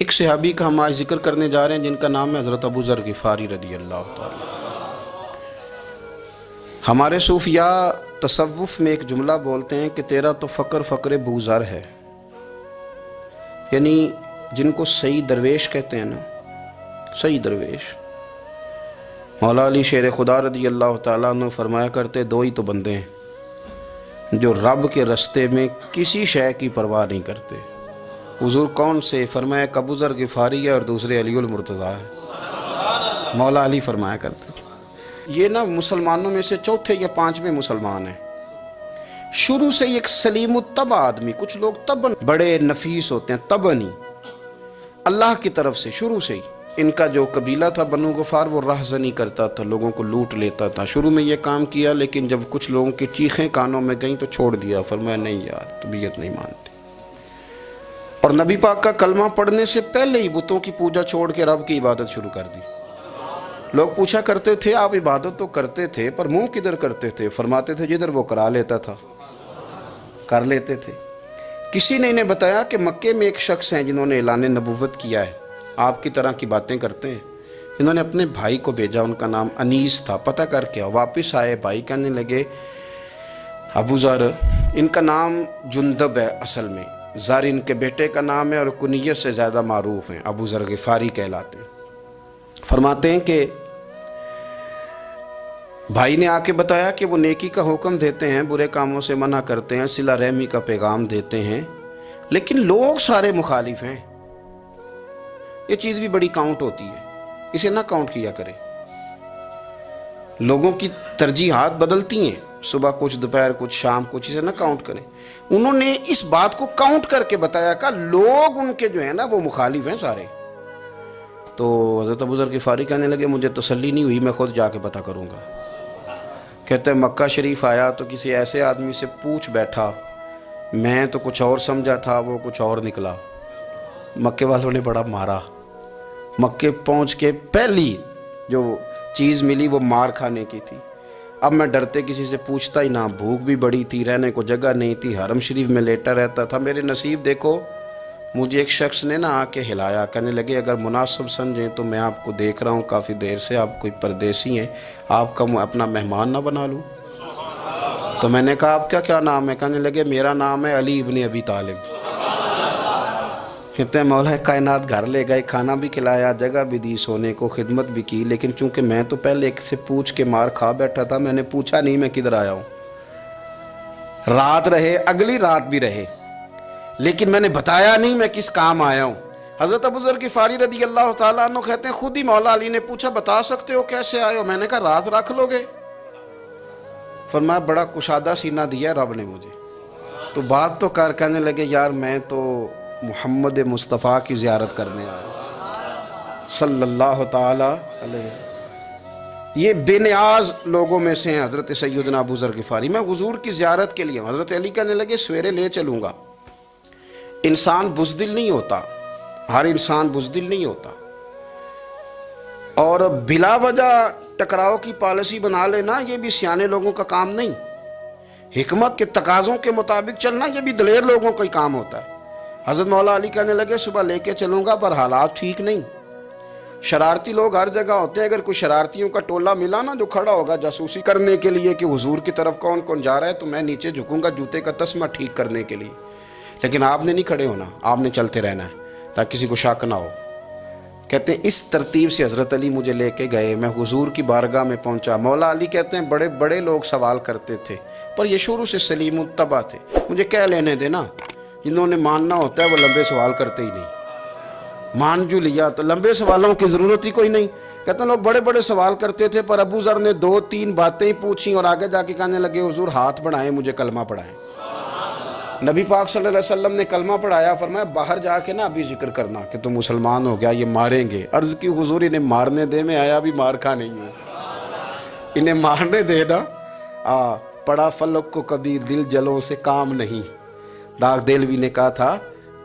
ایک صحابی کا ہم آج ذکر کرنے جا رہے ہیں جن کا نام ہے حضرت ابو ذر غفاری رضی اللہ تعالی۔ ہمارے صوفیاء تصوف میں ایک جملہ بولتے ہیں کہ تیرا تو فقر فقر بو ذر ہے، یعنی جن کو صحیح درویش کہتے ہیں نا، صحیح درویش۔ مولا علی شیر خدا رضی اللہ تعالیٰ عنہ فرمایا کرتے دو ہی تو بندے ہیں جو رب کے رستے میں کسی شے کی پرواہ نہیں کرتے۔ حضور کون سے؟ فرمایا ایک ابو ذر غفاری ہے اور دوسرے علی المرتضیٰ ہے۔ مولا علی فرمایا کرتے یہ نا مسلمانوں میں سے چوتھے یا پانچویں مسلمان ہیں۔ شروع سے ایک سلیم الطبع آدمی، کچھ لوگ طبعاً بڑے نفیس ہوتے ہیں، طبعاً ہی اللہ کی طرف سے شروع سے ہی۔ ان کا جو قبیلہ تھا بنو غفار وہ رہزنی کرتا تھا، لوگوں کو لوٹ لیتا تھا۔ شروع میں یہ کام کیا، لیکن جب کچھ لوگوں کی چیخیں کانوں میں گئیں تو چھوڑ دیا۔ فرمایا نہیں یار، طبیعت نہیں مانتی۔ اور نبی پاک کا کلمہ پڑھنے سے پہلے ہی بتوں کی پوجا چھوڑ کے رب کی عبادت شروع کر دی۔ لوگ پوچھا کرتے تھے آپ عبادت تو کرتے تھے پر منہ کدھر کرتے تھے؟ فرماتے تھے جدھر وہ کرا لیتا تھا کر لیتے تھے۔ کسی نے انہیں بتایا کہ مکے میں ایک شخص ہیں جنہوں نے اعلان نبوت کیا ہے، آپ کی طرح کی باتیں کرتے ہیں۔ انہوں نے اپنے بھائی کو بھیجا، ان کا نام انیس تھا، پتہ کر کے واپس آئے۔ بھائی کہنے لگے ابو ذر، ان کا نام جندب ہے، اصل میں ذر ان کے بیٹے کا نام ہے اور کنیت سے زیادہ معروف ہیں، ابو ذر غفاری کہلاتے ہیں۔ فرماتے ہیں کہ بھائی نے آ کے بتایا کہ وہ نیکی کا حکم دیتے ہیں، برے کاموں سے منع کرتے ہیں، صلہ رحمی کا پیغام دیتے ہیں، لیکن لوگ سارے مخالف ہیں۔ یہ چیز بھی بڑی کاؤنٹ ہوتی ہے، اسے نہ کاؤنٹ کیا کریں۔ لوگوں کی ترجیحات بدلتی ہیں، صبح کچھ، دوپہر کچھ، شام کچھ، اسے نہ کاؤنٹ کریں۔ انہوں نے اس بات کو کاؤنٹ کر کے بتایا کہ لوگ ان کے جو ہیں نا وہ مخالف ہیں سارے۔ تو حضرت ابو ذر غفاری کہنے لگے مجھے تسلی نہیں ہوئی، میں خود جا کے پتہ کروں گا۔ کہتے ہیں مکہ شریف آیا تو کسی ایسے آدمی سے پوچھ بیٹھا، میں تو کچھ اور سمجھا تھا، وہ کچھ اور نکلا۔ مکے والوں نے بڑا مارا۔ مکے پہنچ کے پہلی جو چیز ملی وہ مار کھانے کی تھی۔ اب میں ڈرتے کسی سے پوچھتا ہی نہ، بھوک بھی بڑی تھی، رہنے کو جگہ نہیں تھی، حرم شریف میں لیٹا رہتا تھا۔ میرے نصیب دیکھو، مجھے ایک شخص نے نہ آ کے ہلایا، کہنے لگے اگر مناسب سمجھیں تو میں آپ کو دیکھ رہا ہوں کافی دیر سے، آپ کوئی پردیسی ہیں، آپ کا اپنا مہمان نہ بنا لوں؟ تو میں نے کہا آپ کا کیا نام ہے؟ کہنے لگے میرا نام ہے علی ابن ابی طالب۔ کہتے ہیں مولا کائنات گھر لے گئے، کھانا بھی کھلایا، جگہ بھی دی سونے کو، خدمت بھی کی، لیکن چونکہ میں تو پہلے ایک سے پوچھ کے مار کھا بیٹھا تھا، میں نے پوچھا نہیں میں کدھر آیا ہوں۔ رات رہے، اگلی رات بھی رہے، لیکن میں نے بتایا نہیں میں کس کام آیا ہوں۔ حضرت ابو ذر غفاری رضی اللہ تعالیٰ عنہ کہتے ہیں خود ہی مولا علی نے پوچھا بتا سکتے ہو کیسے آئے ہو؟ میں نے کہا رات رکھ لو گے؟ فرمایا بڑا کشادہ سینہ دیا رب نے مجھے، تو بات تو کر۔ کہنے لگے یار میں تو محمد مصطفیٰ کی زیارت کرنے آیا صلی اللہ تعالی علیہ وسلم۔ یہ بے نیاز لوگوں میں سے ہیں حضرت سیدنا ابو ذر غفاری۔ میں حضور کی زیارت کے لیے ہوں۔ حضرت علی کہنے لگے سویرے لے چلوں گا۔ انسان بزدل نہیں ہوتا، ہر انسان بزدل نہیں ہوتا، اور بلا وجہ ٹکراؤ کی پالیسی بنا لینا یہ بھی سیانے لوگوں کا کام نہیں۔ حکمت کے تقاضوں کے مطابق چلنا یہ بھی دلیر لوگوں کا ہی کام ہوتا ہے۔ حضرت مولا علی کہنے لگے صبح لے کے چلوں گا پر حالات ٹھیک نہیں، شرارتی لوگ ہر جگہ ہوتے ہیں، اگر کوئی شرارتیوں کا ٹولہ ملا نا جو کھڑا ہوگا جاسوسی کرنے کے لیے کہ حضور کی طرف کون کون جا رہا ہے، تو میں نیچے جھکوں گا جوتے کا تسمہ ٹھیک کرنے کے لیے، لیکن آپ نے نہیں کھڑے ہونا، آپ نے چلتے رہنا ہے تاکہ کسی کو شک نہ ہو۔ کہتے ہیں اس ترتیب سے حضرت علی مجھے لے کے گئے، میں حضور کی بارگاہ میں پہنچا۔ مولا علی کہتے ہیں بڑے بڑے لوگ سوال کرتے تھے پر یہ شروع سے سلیم الطبع تھے، مجھے کہہ لینے دینا، جنہوں نے ماننا ہوتا ہے وہ لمبے سوال کرتے ہی نہیں۔ مان جو لیا تو لمبے سوالوں کی ضرورت ہی کوئی نہیں۔ کہتے ہیں لوگ بڑے بڑے سوال کرتے تھے پر ابو ذر نے 2-3 باتیں ہی پوچھیں اور آگے جا کے کہنے لگے حضور ہاتھ بڑھائیں مجھے کلمہ پڑھائیں۔ نبی پاک صلی اللہ علیہ وسلم نے کلمہ پڑھایا، فرمایا باہر جا کے نا ابھی ذکر کرنا کہ تم مسلمان ہو گیا، یہ ماریں گے۔ عرض کی حضور انہیں مارنے دے، میں آیا بھی مار کھا نہیں ہوں، انہیں مارنے دے نا۔ پڑا فلک کو کبھی دل جلوں سے کام نہیں، داغ دلوی نے کہا تھا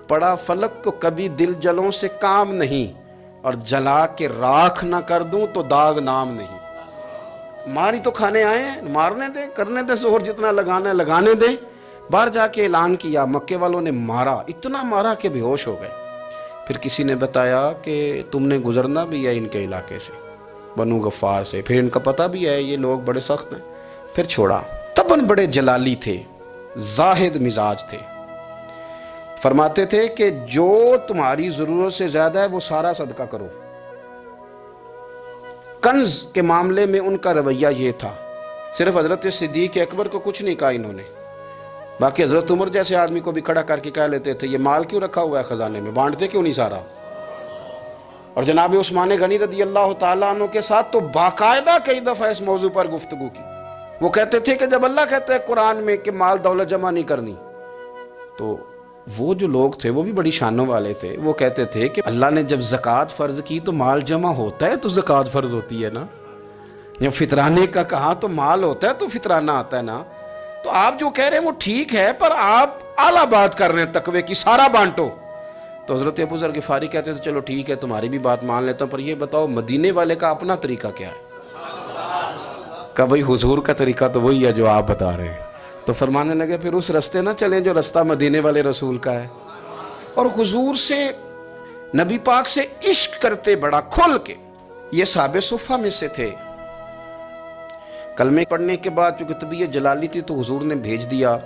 پڑا فلک کو کبھی دل جلوں سے کام نہیں، اور جلا کے راکھ نہ کر دوں تو داغ نام نہیں۔ ماری تو کھانے آئے ہیں، مارنے دے، کرنے دے زہر جتنا لگانا ہے لگانے دے۔ باہر جا کے اعلان کیا، مکے والوں نے مارا، اتنا مارا کہ بے ہوش ہو گئے۔ پھر کسی نے بتایا کہ تم نے گزرنا بھی ہے ان کے علاقے سے، بنو غفار سے، پھر ان کا پتہ بھی ہے یہ لوگ بڑے سخت ہیں، پھر چھوڑا۔ تباً بڑے جلالی تھے، زاہد مزاج تھے، فرماتے تھے کہ جو تمہاری ضرورت سے زیادہ ہے وہ سارا صدقہ کرو۔ کنز کے معاملے میں ان کا رویہ یہ تھا، صرف حضرت صدیق اکبر کو کچھ نہیں کہا انہوں نے، باقی حضرت عمر جیسے آدمی کو بھی کھڑا کر کے کہہ لیتے تھے یہ مال کیوں رکھا ہوا ہے خزانے میں، بانٹتے کیوں نہیں سارا؟ اور جناب عثمان غنی رضی اللہ تعالیٰ عنہ کے ساتھ تو باقاعدہ کئی دفعہ اس موضوع پر گفتگو کی۔ وہ کہتے تھے کہ جب اللہ کہتا ہے قرآن میں کہ مال دولت جمع نہیں کرنی، تو وہ جو لوگ تھے وہ بھی بڑی شانوں والے تھے، وہ کہتے تھے کہ اللہ نے جب زکوٰۃ فرض کی تو مال جمع ہوتا ہے تو زکوٰۃ فرض ہوتی ہے نا، جب فطرانے کا کہا تو مال ہوتا ہے تو فطرانہ آتا ہے نا، تو آپ جو کہہ رہے ہیں وہ ٹھیک ہے پر آپ اعلیٰ بات کر رہے ہیں تقوی کی، سارا بانٹو۔ تو حضرت ابو ذر غفاری کہتے تھے چلو ٹھیک ہے تمہاری بھی بات مان لیتا ہوں، پر یہ بتاؤ مدینے والے کا اپنا طریقہ کیا ہے؟ کہ بھئی حضور کا طریقہ تو وہی ہے جو آپ بتا رہے ہیں۔ تو فرمانے لگے پھر اس رستے نہ چلیں جو رستہ مدینے والے رسول کا ہے، اور حضور سے، نبی پاک سے عشق کرتے بڑا کھل کے۔ یہ صحابہ صفہ میں سے تھے۔ کلمے پڑھنے کے بعد چونکہ طبیعت جلالی تھی تو حضور نے بھیج دیا،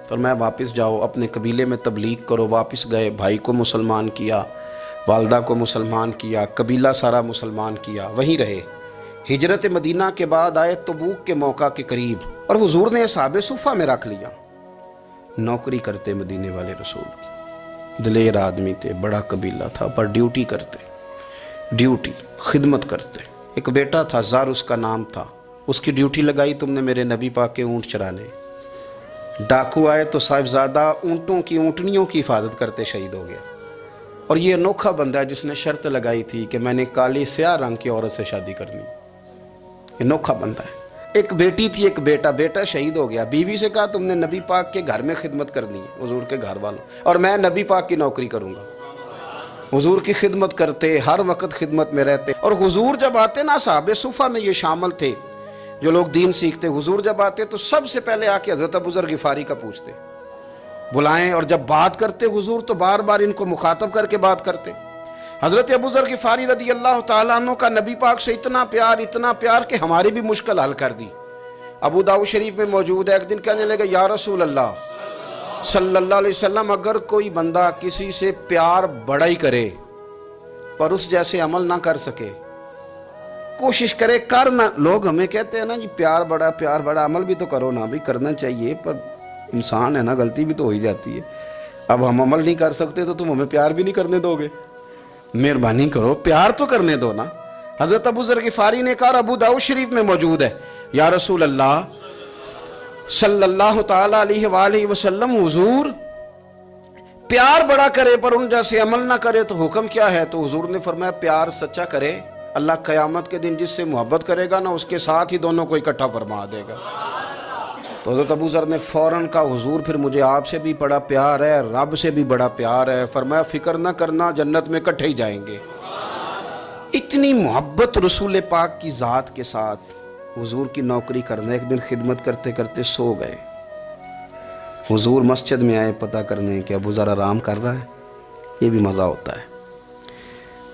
فرمایا واپس جاؤ اپنے قبیلے میں تبلیغ کرو۔ واپس گئے، بھائی کو مسلمان کیا، والدہ کو مسلمان کیا، قبیلہ سارا مسلمان کیا، وہیں رہے۔ ہجرت مدینہ کے بعد آئے تبوک کے موقع کے قریب، اور حضور نے صحابہ صفہ میں رکھ لیا۔ نوکری کرتے مدینے والے رسول کی، دلیر آدمی تھے، بڑا قبیلہ تھا، پر ڈیوٹی کرتے، ڈیوٹی خدمت کرتے۔ ایک بیٹا تھا، زار اس کا نام تھا، اس کی ڈیوٹی لگائی تم نے میرے نبی پاک کے اونٹ چرانے۔ ڈاکو آئے تو صاحبزادہ اونٹوں کی، اونٹنیوں کی حفاظت کرتے شہید ہو گیا۔ اور یہ انوکھا بندہ ہے جس نے شرط لگائی تھی کہ میں نے کالی سیاہ رنگ کی عورت سے شادی کرنی، انوکھا بندہ ہے۔ ایک بیٹی تھی، ایک بیٹا، بیٹا شہید ہو گیا، بیوی سے کہا تم نے نبی پاک کے گھر میں خدمت کرنی ہے، حضور کے گھر والوں، اور میں نبی پاک کی نوکری کروں گا۔ حضور کی خدمت کرتے، ہر وقت خدمت میں رہتے۔ اور حضور جب آتے نا، صحابہ صفہ میں یہ شامل تھے جو لوگ دین سیکھتے، حضور جب آتے تو سب سے پہلے آ کے حضرت ابو ذر غفاری کا پوچھتے، بلائیں، اور جب بات کرتے حضور تو بار بار ان کو مخاطب کر کے بات کرتے۔ حضرت ابو ذر غفاری رضی اللہ تعالیٰ عنہ کا نبی پاک سے اتنا پیار کہ ہماری بھی مشکل حل کر دی۔ ابو داؤد شریف میں موجود ہے، ایک دن کہنے لگے یا رسول اللہ صلی اللہ علیہ وسلم، اگر کوئی بندہ کسی سے پیار بڑا ہی کرے پر اس جیسے عمل نہ کر سکے، کوشش کرے کرنا، لوگ ہمیں کہتے ہیں نا جی پیار بڑا، عمل بھی تو کرو نا، بھی کرنا چاہیے، پر انسان ہے نا، غلطی بھی تو ہو ہی جاتی ہے۔ اب ہم عمل نہیں کر سکتے تو تم ہمیں پیار بھی نہیں کرنے دو گے، مہربانی کرو پیار تو کرنے دو نا۔ حضرت ابو ذر غفاری نے کہا، ابو داؤد شریف میں موجود ہے، یا رسول اللہ صلی اللہ تعالیٰ علیہ وآلہ وسلم، حضور پیار بڑا کرے پر ان جیسے عمل نہ کرے تو حکم کیا ہے؟ تو حضور نے فرمایا پیار سچا کرے، اللہ قیامت کے دن جس سے محبت کرے گا نا اس کے ساتھ ہی دونوں کو اکٹھا فرما دے گا۔ تو حضرت ابو ذر نے فوراً کہا، حضور پھر مجھے آپ سے بھی بڑا پیار ہے، رب سے بھی بڑا پیار ہے۔ فرمایا فکر نہ کرنا، جنت میں اکٹھے ہی جائیں گے۔ اتنی محبت رسول پاک کی ذات کے ساتھ حضور کی نوکری کرنا۔ ایک دن خدمت کرتے کرتے سو گئے، حضور مسجد میں آئے پتہ کرنے کہ ابو ذر آرام کر رہا ہے۔ یہ بھی مزہ ہوتا ہے،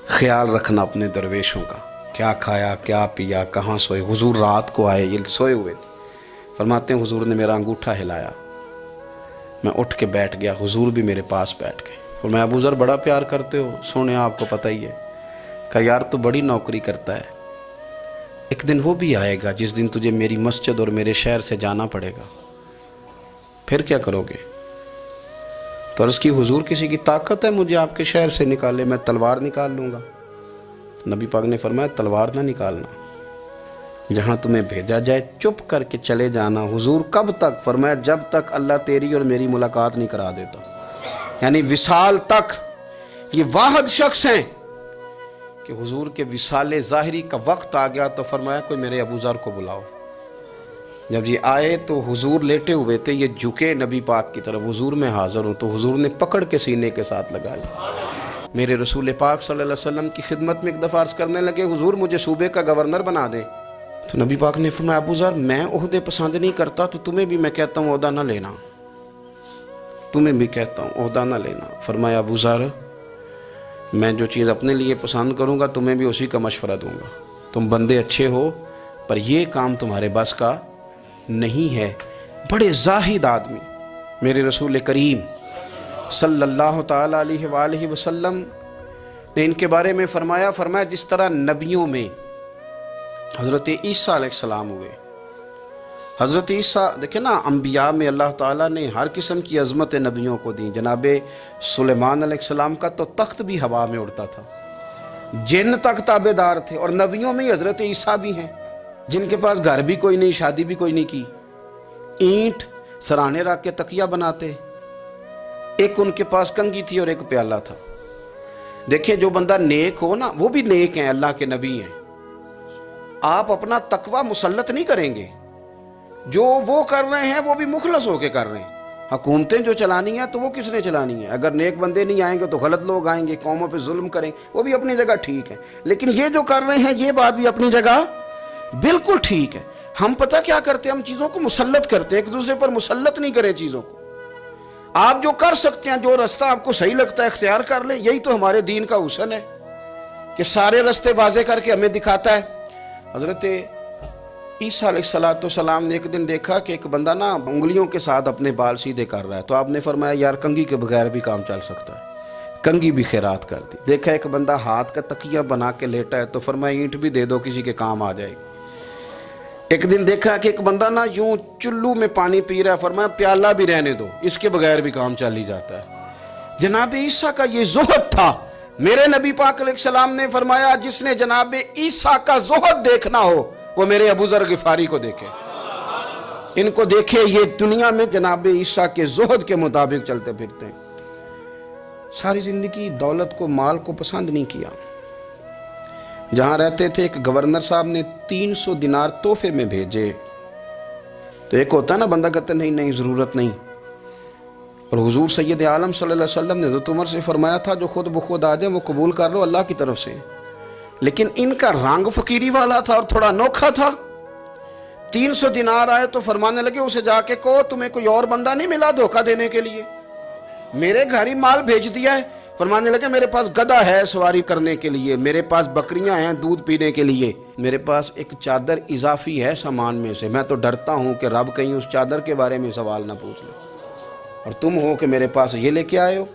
خیال رکھنا اپنے درویشوں کا، کیا کھایا کیا پیا، کہاں سوئے۔ حضور رات کو آئے، یہ سوئے ہوئے تھے، فرماتے ہیں حضور نے میرا انگوٹھا ہلایا، میں اٹھ کے بیٹھ گیا، حضور بھی میرے پاس بیٹھ گئے۔ اور میں ابو ذر بڑا پیار کرتے ہو؟ سونے آپ کو پتہ ہی ہے۔ کہا یار تو بڑی نوکری کرتا ہے، ایک دن وہ بھی آئے گا جس دن تجھے میری مسجد اور میرے شہر سے جانا پڑے گا، پھر کیا کرو گے؟ تو عرض کی حضور کسی کی طاقت ہے مجھے آپ کے شہر سے نکالے؟ میں تلوار نکال لوں گا۔ نبی پاک نے فرمایا تلوار نہ نکالنا، جہاں تمہیں بھیجا جائے چپ کر کے چلے جانا۔ حضور کب تک؟ فرمایا جب تک اللہ تیری اور میری ملاقات نہیں کرا دیتا، یعنی وصال تک۔ یہ واحد شخص ہیں کہ حضور کے وصال ظاہری کا وقت آ گیا تو فرمایا کوئی میرے ابو ذر کو بلاؤ۔ جب یہ آئے تو حضور لیٹے ہوئے تھے، یہ جھکے نبی پاک کی طرف، حضور میں حاضر ہوں، تو حضور نے پکڑ کے سینے کے ساتھ لگایا۔ میرے رسول پاک صلی اللہ علیہ وسلم کی خدمت میں ایک دفعہ عرض کرنے لگے حضور مجھے صوبے کا گورنر بنا دیں۔ تو نبی پاک نے فرمایا ابو ذر میں عہدے پسند نہیں کرتا، تو تمہیں بھی میں کہتا ہوں عہدہ نہ لینا، تمہیں بھی کہتا ہوں عہدہ نہ لینا۔ فرمایا ابو ذر میں جو چیز اپنے لیے پسند کروں گا تمہیں بھی اسی کا مشورہ دوں گا، تم بندے اچھے ہو پر یہ کام تمہارے بس کا نہیں ہے۔ بڑے زاہد آدمی میرے رسول کریم صلی اللہ تعالیٰ علیہ وآلہ وسلم نے ان کے بارے میں فرمایا جس طرح نبیوں میں حضرت عیسیٰ علیہ السلام ہوئے۔ حضرت عیسیٰ دیکھیں نا، انبیاء میں اللہ تعالیٰ نے ہر قسم کی عظمت نبیوں کو دی۔ جناب سلیمان علیہ السلام کا تو تخت بھی ہوا میں اڑتا تھا، جن تک تابع دار تھے، اور نبیوں میں حضرت عیسیٰ بھی ہیں جن کے پاس گھر بھی کوئی نہیں، شادی بھی کوئی نہیں کی، اینٹ سرانے رکھ کے تکیہ بناتے، ایک ان کے پاس کنگھی تھی اور ایک پیالہ تھا۔ دیکھیں جو بندہ نیک ہو نا، وہ بھی نیک ہیں، اللہ کے نبی ہیں۔ آپ اپنا تقوی مسلط نہیں کریں گے، جو وہ کر رہے ہیں وہ بھی مخلص ہو کے کر رہے ہیں۔ حکومتیں جو چلانی ہیں تو وہ کس نے چلانی ہیں؟ اگر نیک بندے نہیں آئیں گے تو غلط لوگ آئیں گے، قوموں پہ ظلم کریں، وہ بھی اپنی جگہ ٹھیک ہے، لیکن یہ جو کر رہے ہیں یہ بات بھی اپنی جگہ بالکل ٹھیک ہے۔ ہم پتہ کیا کرتے ہیں، ہم چیزوں کو مسلط کرتے ہیں، ایک دوسرے پر مسلط نہیں کریں چیزوں کو۔ آپ جو کر سکتے ہیں، جو رستہ آپ کو صحیح لگتا ہے اختیار کر لیں، یہی تو ہمارے دین کا حسن ہے کہ سارے رستے واضح کر کے ہمیں دکھاتا ہے۔ حضرت عیسیٰ علیہ السلام نے ایک دن دیکھا کہ ایک بندہ نا انگلیوں کے ساتھ اپنے بال سیدھے کر رہا ہے، تو آپ نے فرمایا یار کنگھی کے بغیر بھی کام چل سکتا ہے، کنگھی بھی خیرات کر دی۔ دیکھا ایک بندہ ہاتھ کا تکیہ بنا کے لیٹا ہے، تو فرمایا اینٹ بھی دے دو، کسی کے کام آ جائے گی۔ ایک دن دیکھا کہ ایک بندہ نا یوں چلو میں پانی پی رہا ہے، فرمایا پیالہ بھی رہنے دو، اس کے بغیر بھی کام چل ہی جاتا ہے۔ جناب عیسیٰ کا یہ زہد تھا۔ میرے نبی پاک علیہ السلام نے فرمایا جس نے جناب عیسیٰ کا زہد دیکھنا ہو وہ میرے ابو ذر غفاری کو دیکھے، ان کو دیکھے، یہ دنیا میں جناب عیسیٰ کے زہد کے مطابق چلتے پھرتے ہیں۔ ساری زندگی دولت کو، مال کو پسند نہیں کیا۔ جہاں رہتے تھے ایک گورنر صاحب نے 300 دینار تحفے میں بھیجے، تو ایک ہوتا ہے نا بندہ کہتا نہیں نہیں ضرورت نہیں، اور حضور سید عالم صلی اللہ علیہ وسلم نے حضرت عمر سے فرمایا تھا جو خود بخود آ جائے وہ قبول کر لو اللہ کی طرف سے، لیکن ان کا رنگ فقیری والا تھا اور تھوڑا انوکھا تھا۔ 300 دینار آئے تو فرمانے لگے اسے جا کے کہو تمہیں کوئی اور بندہ نہیں ملا دھوکہ دینے کے لیے، میرے گھر ہی مال بھیج دیا ہے۔ فرمانے لگے میرے پاس گدھا ہے سواری کرنے کے لیے، میرے پاس بکریاں ہیں دودھ پینے کے لیے، میرے پاس ایک چادر اضافی ہے سامان میں سے، میں تو ڈرتا ہوں کہ رب کہیں اس چادر کے بارے میں سوال نہ پوچھ لے، اور تم ہو کہ میرے پاس یہ لے کے آئے ہو۔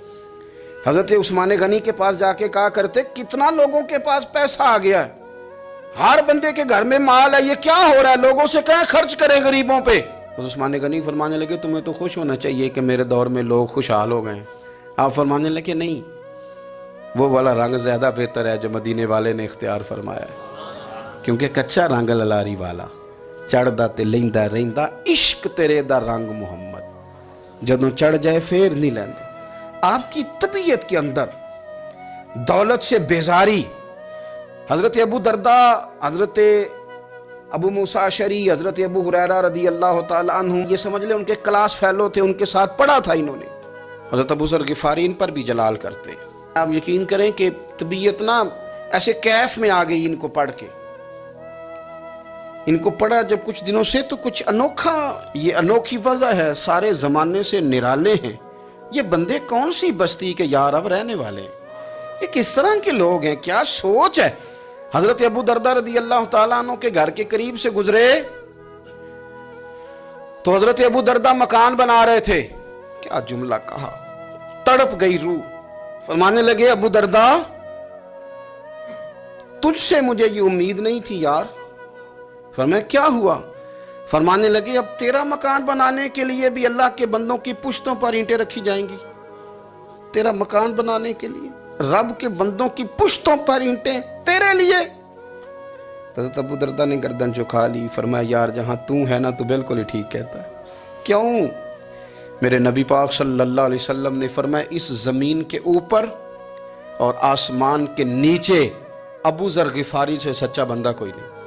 حضرت عثمان غنی کے پاس جا کے کہا کرتے کتنا لوگوں کے پاس پیسہ آ گیا ہے، ہر بندے کے گھر میں مال ہے، یہ کیا ہو رہا ہے، لوگوں سے کہیں خرچ کریں غریبوں پہ۔ عثمان غنی فرمانے لگے تمہیں تو خوش ہونا چاہیے کہ میرے دور میں لوگ خوشحال ہو گئے ہیں۔ آپ فرمانے لگے نہیں، وہ والا رنگ زیادہ بہتر ہے جو مدینے والے نے اختیار فرمایا ہے، کیونکہ کچا رنگ للاری والا چڑھدا تے لیندا رہندا عشق تیرے دا رنگ محمد، جدوں چڑھ جائے پھر نہیں لیندا۔ آپ کی طبیعت کے اندر دولت سے بیزاری، حضرت ابو درداء، حضرت ابو موسیٰ اشعری، حضرت ابو ہریرہ رضی اللہ تعالیٰ عنہ، یہ سمجھ لیں ان کے کلاس فیلو تھے، ان کے ساتھ پڑھا تھا انہوں نے۔ حضرت ابو ذر غفاری ان پر بھی جلال کرتے ہیں۔ آپ یقین کریں کہ طبیعت نا ایسے کیف میں آ گئی ان کو پڑھ کے، ان کو پڑھا جب کچھ دنوں سے تو کچھ انوکھا، یہ انوکھی وجہ ہے، سارے زمانے سے نرالے ہیں، یہ بندے کون سی بستی کے یار اب رہنے والے ہیں، یہ کس طرح کے لوگ ہیں، کیا سوچ ہے۔ حضرت ابو درداء رضی اللہ تعالیٰ عنہ کے گھر کے قریب سے گزرے تو حضرت ابو درداء مکان بنا رہے تھے، کیا جملہ کہا، تڑپ گئی روح۔ فرمانے لگے ابو درداء تجھ سے مجھے یہ امید نہیں تھی یار۔ فرمایا کیا ہوا؟ فرمانے لگے اب تیرا مکان بنانے کے لیے بھی اللہ کے بندوں کی پشتوں پر اینٹیں رکھی جائیں گی، تیرا مکان بنانے کے لیے رب کے بندوں کی پشتوں پر اینٹیں تیرے لیے۔ حضرت ابو درداء نے گردن جھکا لی، فرمایا یار جہاں تو ہے نا تو بالکل ہی ٹھیک کہتا ہے۔ کیوں؟ میرے نبی پاک صلی اللہ علیہ وسلم نے فرمایا اس زمین کے اوپر اور آسمان کے نیچے ابو ذر غفاری سے سچا بندہ کوئی نہیں۔